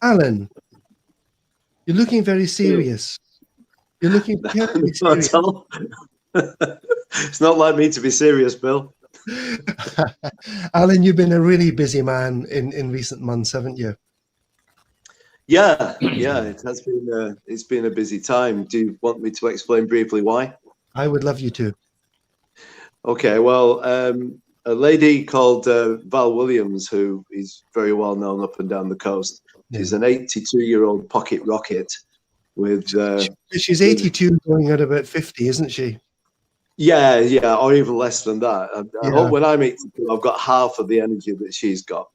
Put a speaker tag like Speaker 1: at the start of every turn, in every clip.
Speaker 1: Alan, you're looking very serious. You're looking terribly
Speaker 2: Not
Speaker 1: serious.
Speaker 2: at all. It's not like me to be serious, Bill.
Speaker 1: Alan, you've been a really busy man in recent months, haven't you?
Speaker 2: Yeah, it has been. It's been a busy time. Do you want me to explain briefly why?
Speaker 1: I would love you to.
Speaker 2: Okay, well, a lady called Val Williams, who is very well known up and down the coast. She's an 82-year-old pocket rocket with.
Speaker 1: She's 82, going at about 50, isn't she?
Speaker 2: Yeah, or even less than that. I hope
Speaker 1: Yeah.
Speaker 2: when I'm 82, I've got half of the energy that she's got,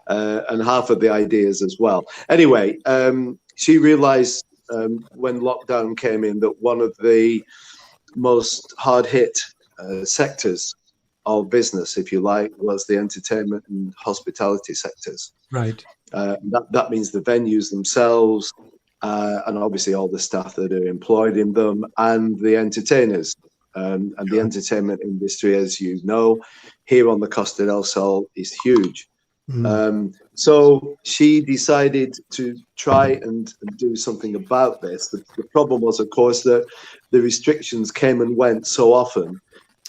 Speaker 2: and half of the ideas as well. Anyway, she realised when lockdown came in that one of the most hard-hit sectors of business, if you like, was the entertainment and hospitality sectors.
Speaker 1: Right.
Speaker 2: That means the venues themselves, and obviously all the staff that are employed in them, and the entertainers. And the entertainment industry, as you know, here on the Costa del Sol is huge. So she decided to try and do something about this. The problem was, of course, that the restrictions came and went so often.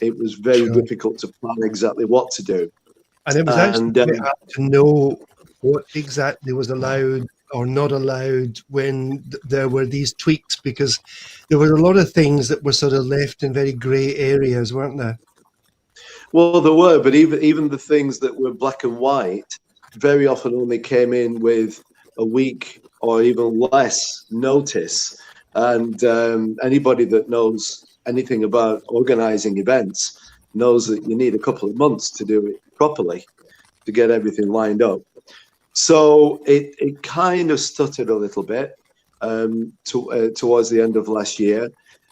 Speaker 2: It was very difficult to plan exactly what to do.
Speaker 1: And it was actually hard to know what exactly was allowed or not allowed when there were these tweaks, because there were a lot of things that were sort of left in very grey areas, weren't there?
Speaker 2: Well, there were, but even the things that were black and white very often only came in with a week or even less notice. And anybody that knows anything about organizing events knows that you need a couple of months to do it properly, to get everything lined up. So it kind of stuttered a little bit towards the end of last year.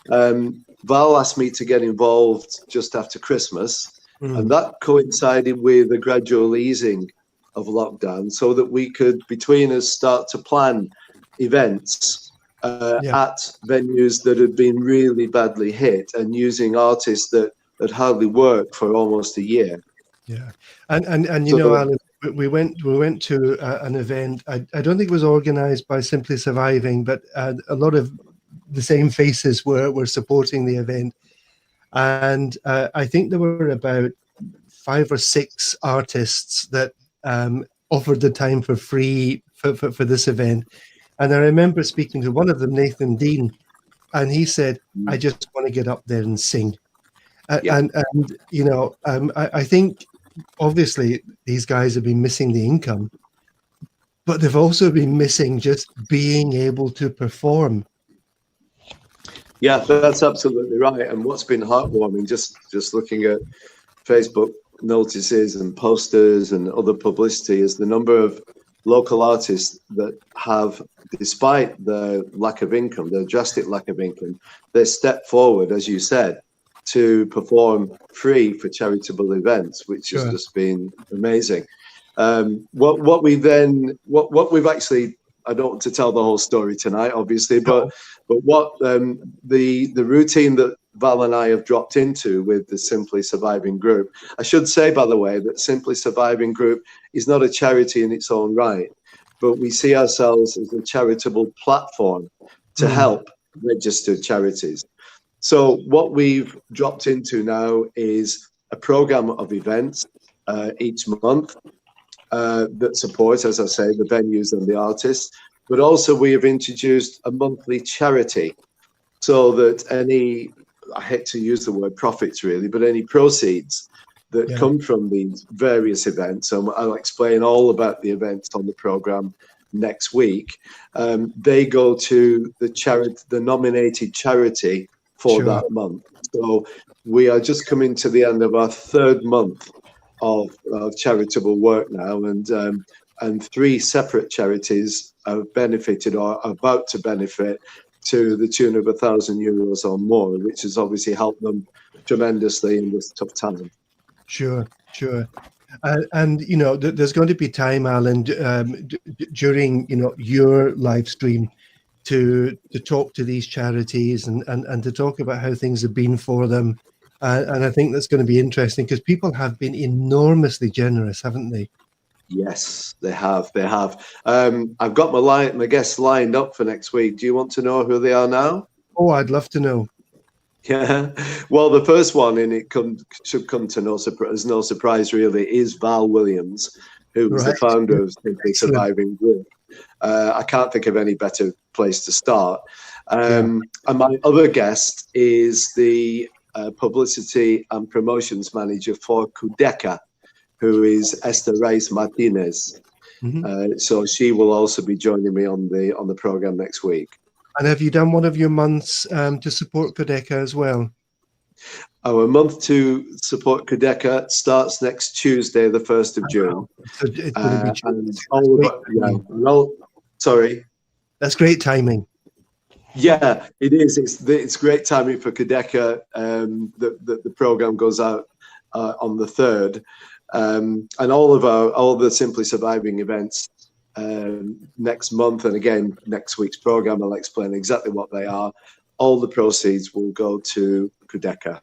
Speaker 2: Val asked me to get involved just after Christmas, and that coincided with a gradual easing of lockdown, so that we could, between us, start to plan events at venues that had been really badly hit, and using artists that had hardly worked for almost a year.
Speaker 1: Yeah, and you know, Alan, we went to an event. I don't think it was organised by Simply Surviving, but a lot of the same faces were supporting the event, and I think there were about 5 or 6 artists that offered the time for free for this event. And I remember speaking to one of them, Nathan Dean, and he said, "I just want to get up there and sing." And you know, I think obviously these guys have been missing the income, but they've also been missing just being able to perform.
Speaker 2: Yeah, that's absolutely right. And what's been heartwarming, just looking at Facebook notices and posters and other publicity, is the number of local artists that have, despite the lack of income, the drastic lack of income, they stepped forward, as you said, to perform free for charitable events, which has just been amazing. What we've actually, I don't want to tell the whole story tonight, obviously, but what the routine that Val and I have dropped into with the Simply Surviving Group. I should say, by the way, that Simply Surviving Group is not a charity in its own right, but we see ourselves as a charitable platform to help registered charities. So what we've dropped into now is a program of events each month that support, as I say, the venues and the artists, but also we have introduced a monthly charity, so that any, I hate to use the word profits really, but any proceeds that come from these various events, and I'll explain all about the events on the program next week, they go to the nominated charity for that month. So we are just coming to the end of our 3rd month of charitable work now, and 3 separate charities have benefited or are about to benefit to the tune of €1,000 or more, which has obviously helped them tremendously in this tough time.
Speaker 1: Sure. And you know, there's going to be time, Alan, during your live stream to talk to these charities and to talk about how things have been for them. And I think that's going to be interesting, because people have been enormously generous, haven't they?
Speaker 2: Yes, they have. They have. I've got my guests lined up for next week. Do you want to know who they are now?
Speaker 1: Oh, I'd love to know.
Speaker 2: Yeah. Well, the first one, and should come to no surprise really, is Val Williams, who was the founder of Simply Surviving Group. I can't think of any better place to start. And my other guest is the publicity and promotions manager for Codeca, who is Esther Reyes Martinez. So she will also be joining me on the program next week.
Speaker 1: And have you done one of your months to support Codeca as well?
Speaker 2: Our month to support Codeca starts next Tuesday, the 1st of June.
Speaker 1: So it's going to be
Speaker 2: sorry.
Speaker 1: That's great timing.
Speaker 2: Yeah, it is. It's great timing for Codeca. The program goes out on the 3rd, and all the Simply Surviving events next month, and again next week's program, I'll explain exactly what they are. All the proceeds will go to Codeca.